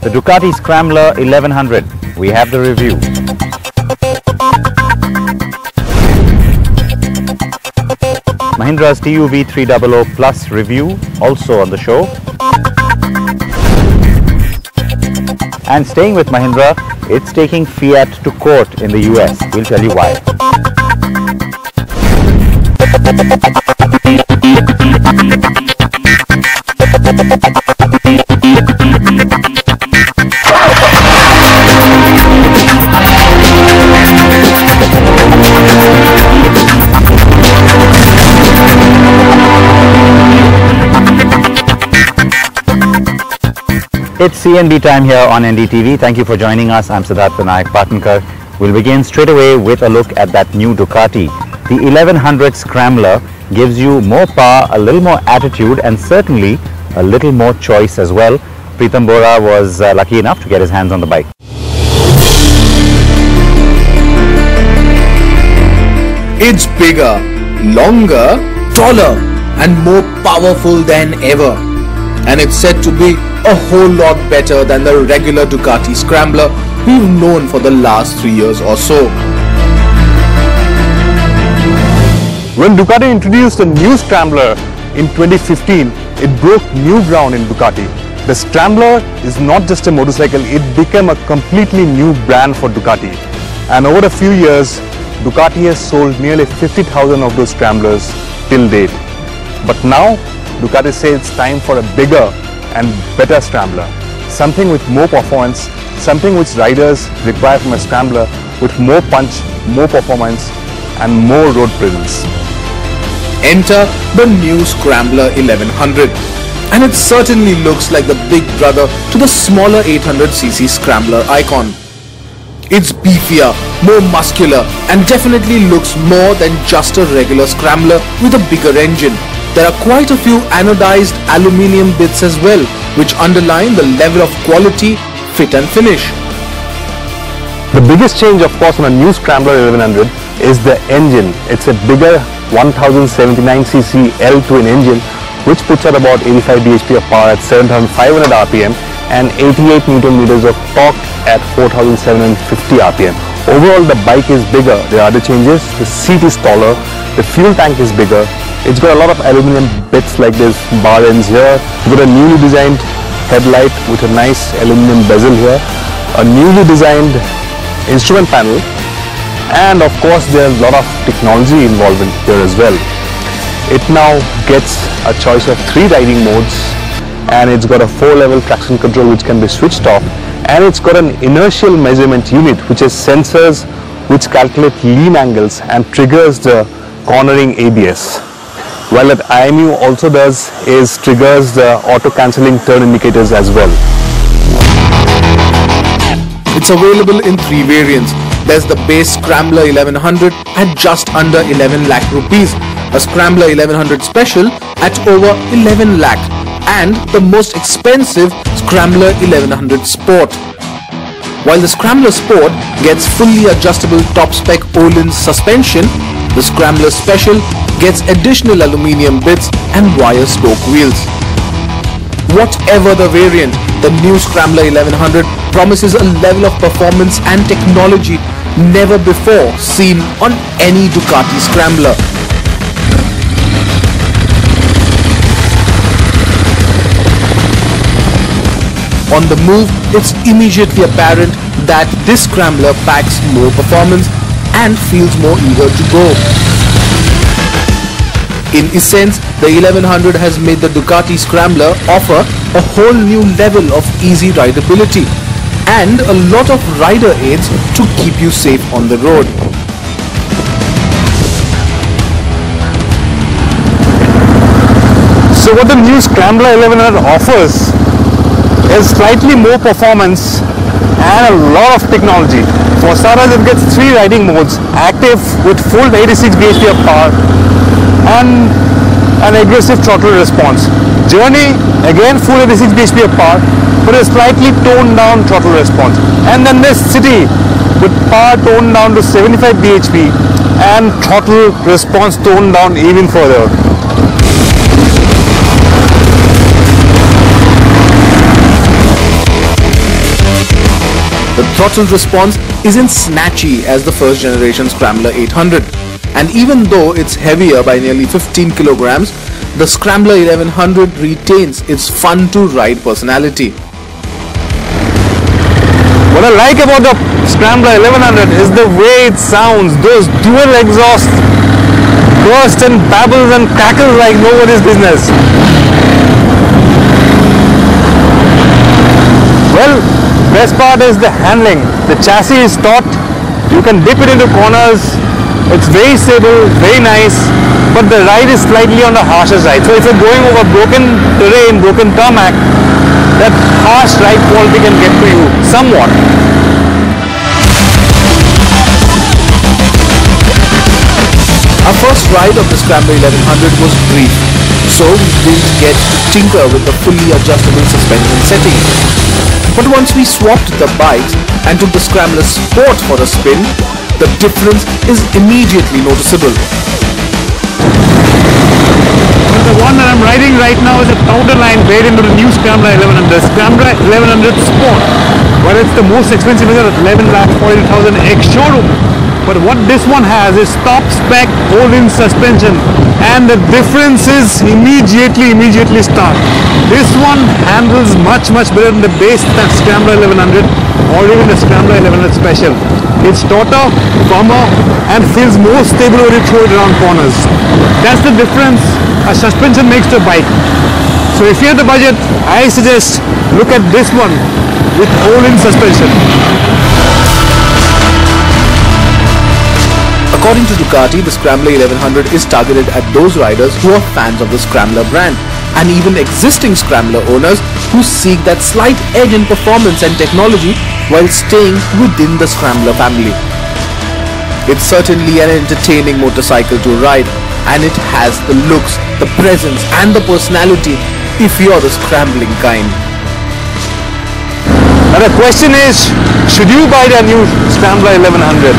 The Ducati Scrambler 1100. We have the review. Mahindra's TUV 300 Plus review also on the show. And staying with Mahindra, it's taking Fiat to court in the US. We'll tell you why. It's CNB time here on NDTV. Thank you for joining us. I'm Siddharth Vinayak Patankar. We'll begin straight away with a look at that new Ducati. The 1100 Scrambler gives you more power, a little more attitude, and certainly a little more choice as well. Pritam Bora was lucky enough to get his hands on the bike. It's bigger, longer, taller, and more powerful than ever. And it's said to be a whole lot better than the regular Ducati Scrambler we've known for the last 3 years or so. When Ducati introduced the new Scrambler in 2015, it broke new ground in Ducati. The Scrambler is not just a motorcycle, it became a completely new brand for Ducati. And over a few years, Ducati has sold nearly 50,000 of those Scramblers till date. But now, Ducati says it's time for a bigger and better Scrambler. Something with more performance, something which riders require from a Scrambler with more punch, more performance and more road presence. Enter the new Scrambler 1100. And it certainly looks like the big brother to the smaller 800cc Scrambler icon. It's beefier, more muscular and definitely looks more than just a regular Scrambler with a bigger engine. There are quite a few anodized aluminium bits as well, which underline the level of quality, fit and finish. The biggest change of course on a new Scrambler 1100 is the engine. It's a bigger 1079cc L twin engine which puts out about 85 bhp of power at 7500 rpm and 88 Nm of torque at 4750 rpm. Overall the bike is bigger. There are other changes. The seat is taller, the fuel tank is bigger. It's got a lot of aluminum bits like this bar ends here. It's got a newly designed headlight with a nice aluminum bezel here, a newly designed instrument panel, and of course there's a lot of technology involved in here as well. It now gets a choice of 3 riding modes, and it's got a 4-level traction control which can be switched off, and it's got an inertial measurement unit which has sensors which calculate lean angles and triggers the cornering ABS. While that IMU also does is triggers the auto cancelling turn indicators as well. It's available in 3 variants. There's the base Scrambler 1100 at just under 11 lakh rupees, a Scrambler 1100 Special at over 11 lakh, and the most expensive Scrambler 1100 Sport. While the Scrambler Sport gets fully adjustable top spec Öhlins suspension, the Scrambler Special gets additional aluminium bits and wire spoke wheels. Whatever the variant, the new Scrambler 1100 promises a level of performance and technology never before seen on any Ducati Scrambler. On the move, it's immediately apparent that this Scrambler packs more performance and feels more eager to go. In essence, the 1100 has made the Ducati Scrambler offer a whole new level of easy rideability and a lot of rider aids to keep you safe on the road. So what the new Scrambler 1100 offers is slightly more performance and a lot of technology. For starters, it gets 3 riding modes: active with full 86 bhp of power and an aggressive throttle response. Journey, again full 86 bhp of power but a slightly toned down throttle response. And then there's City with power toned down to 75 bhp and throttle response toned down even further. Throttle response isn't snatchy as the first generation Scrambler 800. And even though it's heavier by nearly 15 kilograms, the Scrambler 1100 retains its fun-to-ride personality. What I like about the Scrambler 1100 is the way it sounds. Those dual exhausts burst and babbles and crackles like nobody's business. Well, best part is the handling. The chassis is taut. You can dip it into corners. It's very stable, very nice, but the ride is slightly on the harsher side. So if you're going over broken terrain, broken tarmac, that harsh ride quality can get to you somewhat. Our first ride of the Scrambler 1100 was brief, so we didn't get to tinker with the fully adjustable suspension settings. But once we swapped the bikes and took the Scrambler Sport for a spin, the difference is immediately noticeable. Well, the one that I'm riding right now is a powder line variant of the new Scrambler 1100, Scrambler 1100 Sport. Well, it's the most expensive version at 11,40,000 ex-showroom. But what this one has is top spec all-in suspension, and the difference is immediately stark. This one handles much better than the base Scrambler 1100 or even the Scrambler 1100 Special. It's tauter, firmer, and feels more stable when you throw it around corners. That's the difference a suspension makes to a bike. So if you have the budget, I suggest look at this one with all-in suspension. According to Ducati, the Scrambler 1100 is targeted at those riders who are fans of the Scrambler brand, and even existing Scrambler owners who seek that slight edge in performance and technology while staying within the Scrambler family. It's certainly an entertaining motorcycle to ride, and it has the looks, the presence and the personality if you're the scrambling kind. Now the question is, should you buy the new Scrambler 1100?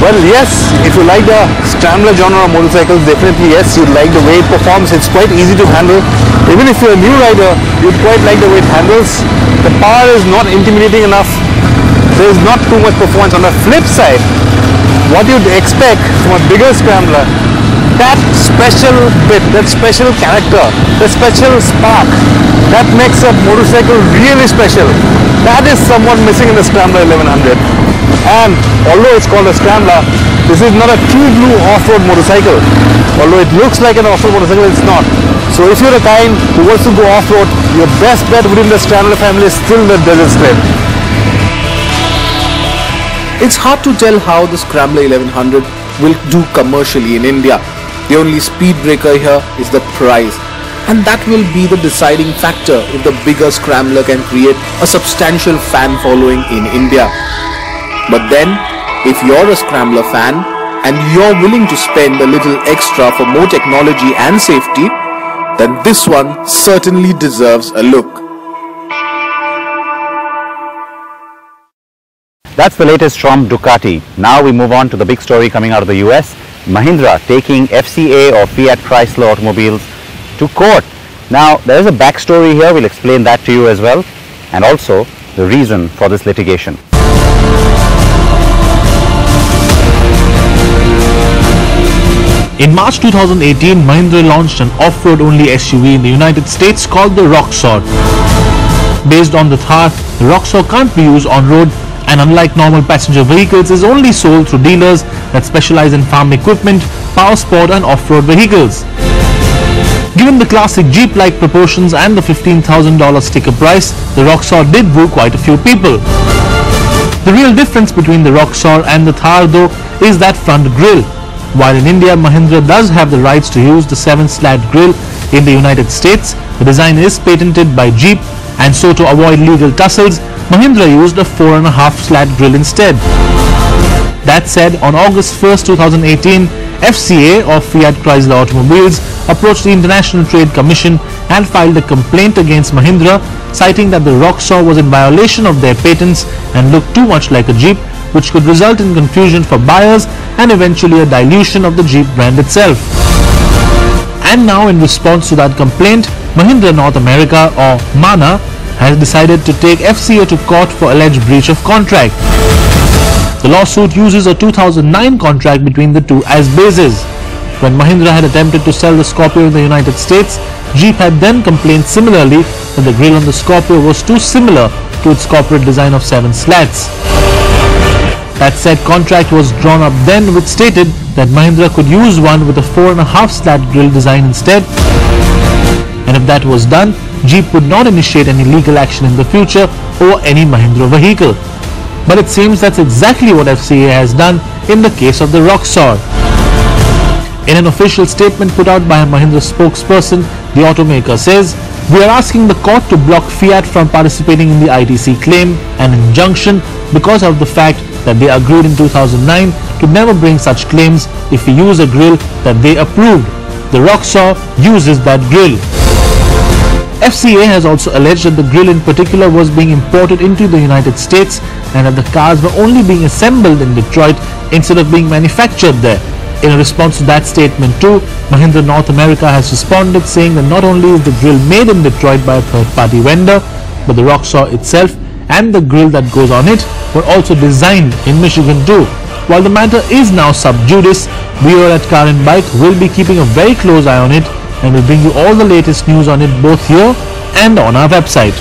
Well, yes, if you like the Scrambler genre of motorcycles, definitely yes, you'd like the way it performs. It's quite easy to handle. Even if you're a new rider, you'd quite like the way it handles. The power is not intimidating enough. There's not too much performance. On the flip side, what you'd expect from a bigger Scrambler, that special bit, that special character, the special spark, that makes a motorcycle really special. That is somewhat missing in the Scrambler 1100. And although it's called a Scrambler, this is not a true blue off-road motorcycle. Although it looks like an off-road motorcycle, it's not. So if you're the kind who wants to go off-road, your best bet within the Scrambler family is still the Desert Sled. It's hard to tell how the Scrambler 1100 will do commercially in India. The only speed breaker here is the price, and that will be the deciding factor if the bigger Scrambler can create a substantial fan following in India. But then, if you're a Scrambler fan and you're willing to spend a little extra for more technology and safety, then this one certainly deserves a look. That's the latest from Ducati. Now we move on to the big story coming out of the US. Mahindra taking FCA or Fiat Chrysler automobiles to court. Now there is a backstory here, we'll explain that to you as well, and also the reason for this litigation. In March 2018, Mahindra launched an off-road only SUV in the United States called the Roxor. Based on the Thar, the Roxor can't be used on road, and unlike normal passenger vehicles, is only sold through dealers that specialize in farm equipment, power sport and off-road vehicles. Given the classic Jeep-like proportions and the $15,000 sticker price, the Roxor did woo quite a few people. The real difference between the Roxor and the Thar though is that front grille. While in India, Mahindra does have the rights to use the 7-slat grille in the United States, the design is patented by Jeep, and so to avoid legal tussles, Mahindra used a 4.5-slat grille instead. That said, on August 1st, 2018, FCA or Fiat Chrysler Automobiles approached the International Trade Commission and filed a complaint against Mahindra, citing that the Roxor was in violation of their patents and looked too much like a Jeep, which could result in confusion for buyers and eventually a dilution of the Jeep brand itself. And now, in response to that complaint, Mahindra North America or MANA has decided to take FCA to court for alleged breach of contract. The lawsuit uses a 2009 contract between the two as basis. When Mahindra had attempted to sell the Scorpio in the United States, Jeep had then complained similarly that the grille on the Scorpio was too similar to its corporate design of 7 slats. That said contract was drawn up then, which stated that Mahindra could use one with a 4.5 slat grille design instead, and if that was done, Jeep would not initiate any legal action in the future over any Mahindra vehicle. But it seems that's exactly what FCA has done in the case of the Roxor. In an official statement put out by a Mahindra spokesperson, the automaker says, "We are asking the court to block Fiat from participating in the ITC claim and injunction because of the fact that they agreed in 2009 to never bring such claims if we use a grille that they approved. The Roxor uses that grille." FCA has also alleged that the grille in particular was being imported into the United States and that the cars were only being assembled in Detroit instead of being manufactured there. In a response to that statement too, Mahindra North America has responded saying that not only is the grille made in Detroit by a third-party vendor, but the Roxor itself and the grille that goes on it were also designed in Michigan too. While the matter is now sub judice, we here at Car and Bike will be keeping a very close eye on it and will bring you all the latest news on it both here and on our website.